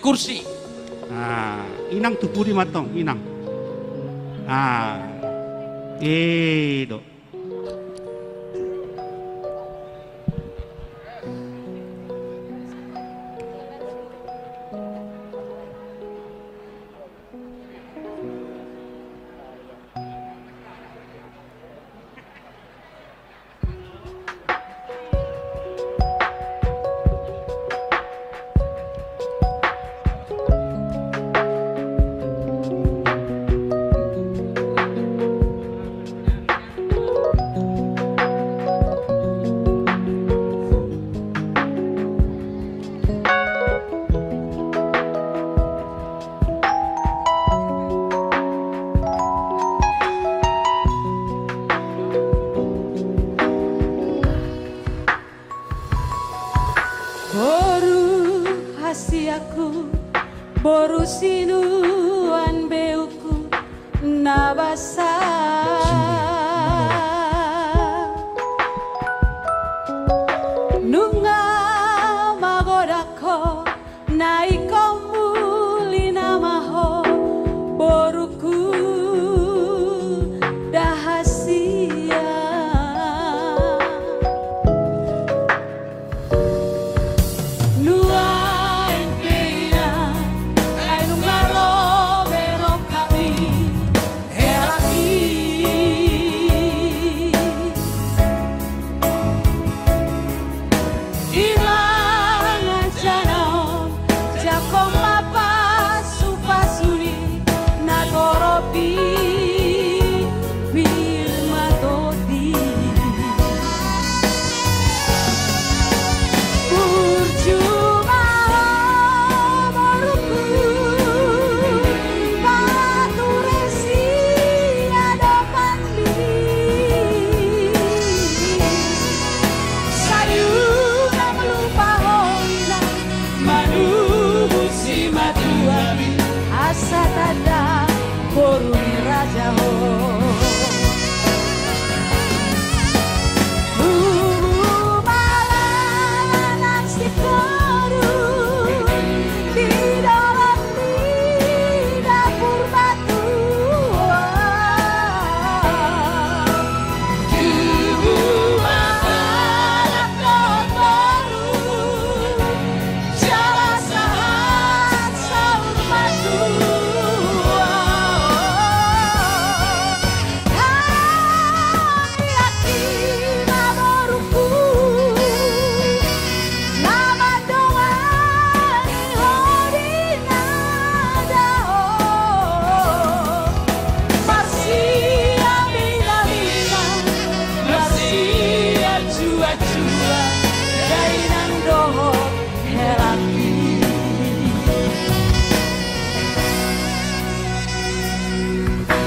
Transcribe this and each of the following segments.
kursi. Inang tupuri matong, inang. Itu. Boru sinuan beuku nabasa nunga magodako naiko mulina maho boruku dahasia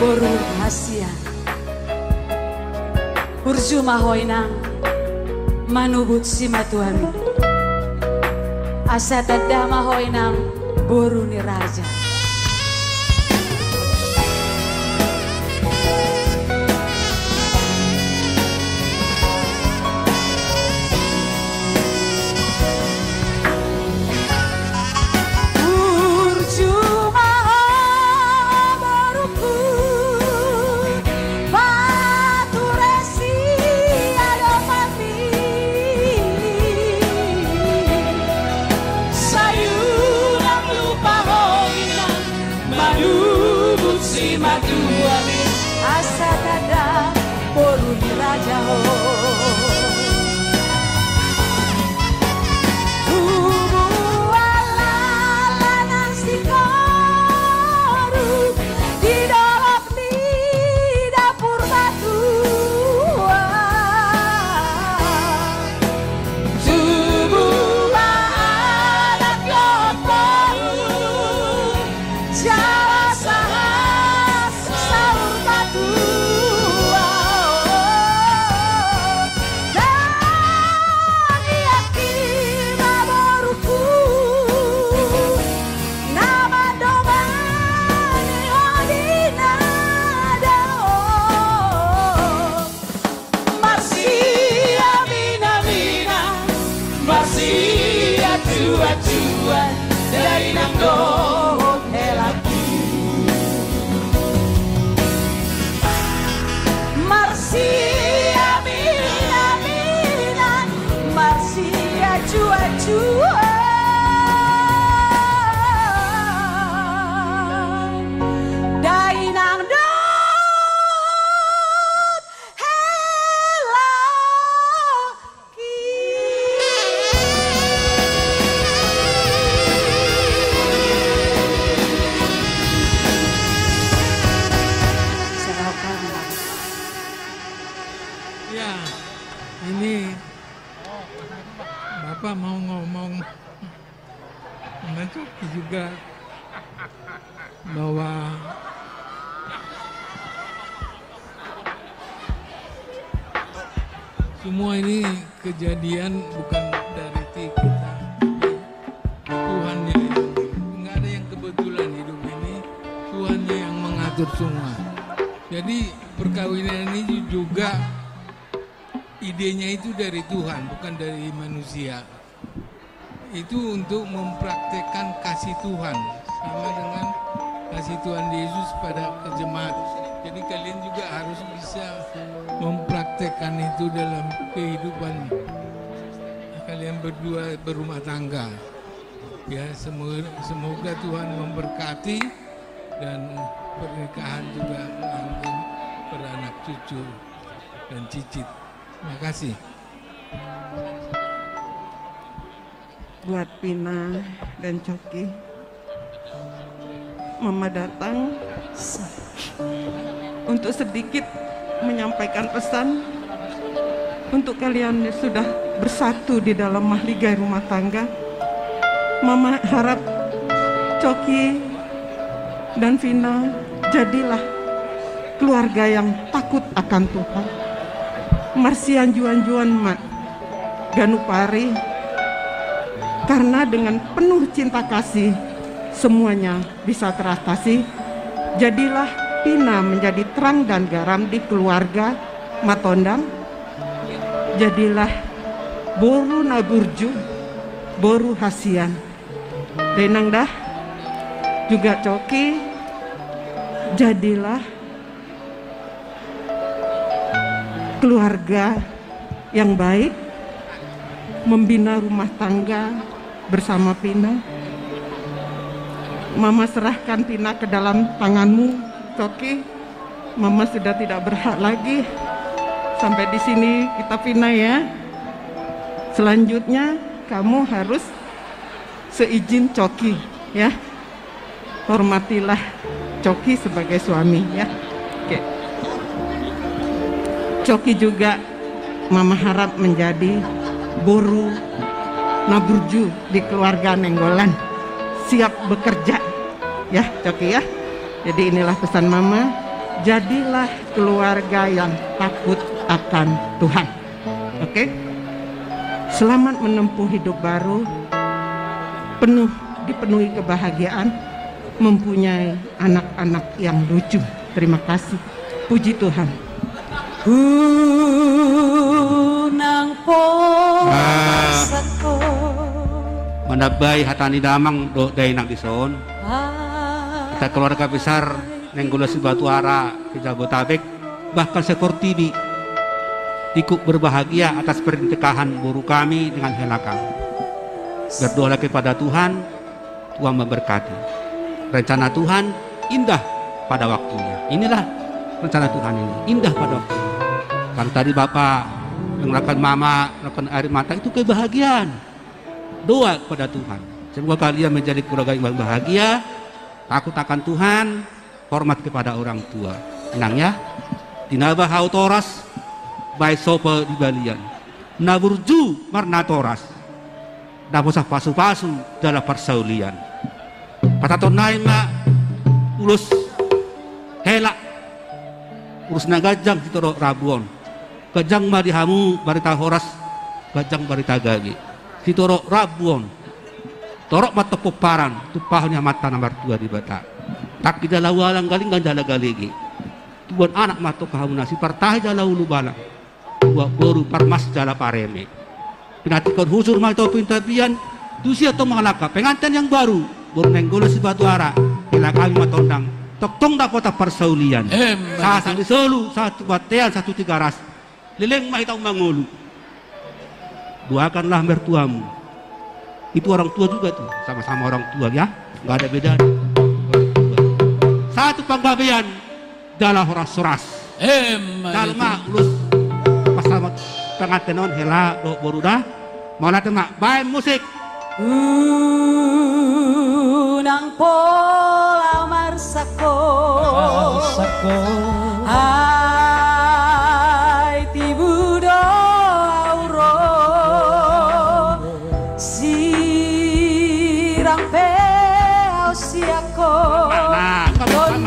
boru rahasia urjuma hoinang manubut simatuami asa tadama hoinang boru ni raja asa tada boru ni raja ho inang dohot helaki Marsia mina mina Marsia jua jua Dainang dohot helaki Ya, ini Bapak mau ngomong mencoki juga bahwa semua ini kejadian bukan dari kita. Tuhan yang nggak ada yang kebetulan hidup ini, Tuhannya yang mengatur semua. Jadi perkawinan ini juga idenya itu dari Tuhan, bukan dari manusia. Itu untuk mempraktekkan kasih Tuhan, sama dengan kasih Tuhan Yesus pada jemaat. Jadi kalian juga harus bisa mempraktekkan itu dalam kehidupan kalian berdua berumah tangga. Ya, semoga Tuhan memberkati dan pernikahan juga langgeng beranak cucu dan cicit. Terima kasih. Buat Pina dan Coki, Mama datang untuk sedikit menyampaikan pesan untuk kalian yang sudah bersatu di dalam mahligai rumah tangga. Mama harap Coki dan Vina jadilah keluarga yang takut akan Tuhan. Marsian Juan Mak Ganupari, karena dengan penuh cinta kasih semuanya bisa teratasi. Jadilah Pina menjadi terang dan garam di keluarga Matondang. Jadilah Boru Naburju, Boru Hasian. Denang dah juga Coki, jadilah keluarga yang baik, membina rumah tangga bersama Pina. Mama serahkan Pina ke dalam tanganmu, Coki. Mama sudah tidak berhak lagi. Sampai di sini kita Pina ya. Selanjutnya kamu harus seizin Coki ya. Hormatilah Coki sebagai suami ya. Oke. Coki juga Mama harap menjadi Boru Naburju di keluarga Nenggolan, siap bekerja ya Coki ya. Jadi inilah pesan Mama, jadilah keluarga yang takut akan Tuhan. Oke? Selamat menempuh hidup baru, dipenuhi kebahagiaan, mempunyai anak-anak yang lucu. Terima kasih. Puji Tuhan. Nang po sako Manabay hatani damang do day nang ison. Kita keluarga besar Nenggula si Batuara di Jabotabek, bahkan seekor TV ikut berbahagia atas pernikahan Boru kami dengan Helaka. Berdoa kepada Tuhan, Tuhan memberkati. Rencana Tuhan indah pada waktunya. Inilah rencana Tuhan ini, indah pada waktunya. Kalau tadi Bapak melakukan Mama, melakukan air mata, itu kebahagiaan. Doa kepada Tuhan. Semoga kalian menjadi keluarga yang bahagia, takut akan Tuhan, hormat kepada orang tua. Tenang ya. Tinabah autoras, baik sopa di balian. Naburju marnatoras. Nabosah pasu-pasu dalam persaulian. Pataton naima ulus helak. Urus nagajang ditoro rabuon. Gajang marihamu barita horas, gajang barita gagi. Ditoro rabuon. Torok mata poparan, tupahnya mata nomor 2 di bata. Tak kita lawalang galing gandala galigi. Tuan anak mato kahamunasi partai jala ulu balang. Dua boru parmas jala pareme. Pinatikan husur malto pintapian, dusi atau mengalaka pengantin yang baru burneng gulu si batu ara ila kami matondang tok dapat persaulian satu di Solo satu batean satu tiga ras leleng mah itau mangulu doakanlah mertuamu itu orang tua juga tuh sama-sama orang tua ya nggak ada beda satu panggabean dalam horas-horas dalam mah ulus pasal tengah tenon hela do borudah mau latih mak baik musik nang pola marsako hai tibudo auro sirang pe ausiako don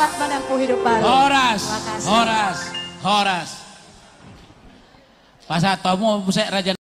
Selamat menempuh hidup baru. Horas, Terima kasih. Horas, Horas. Pas atomu musik raja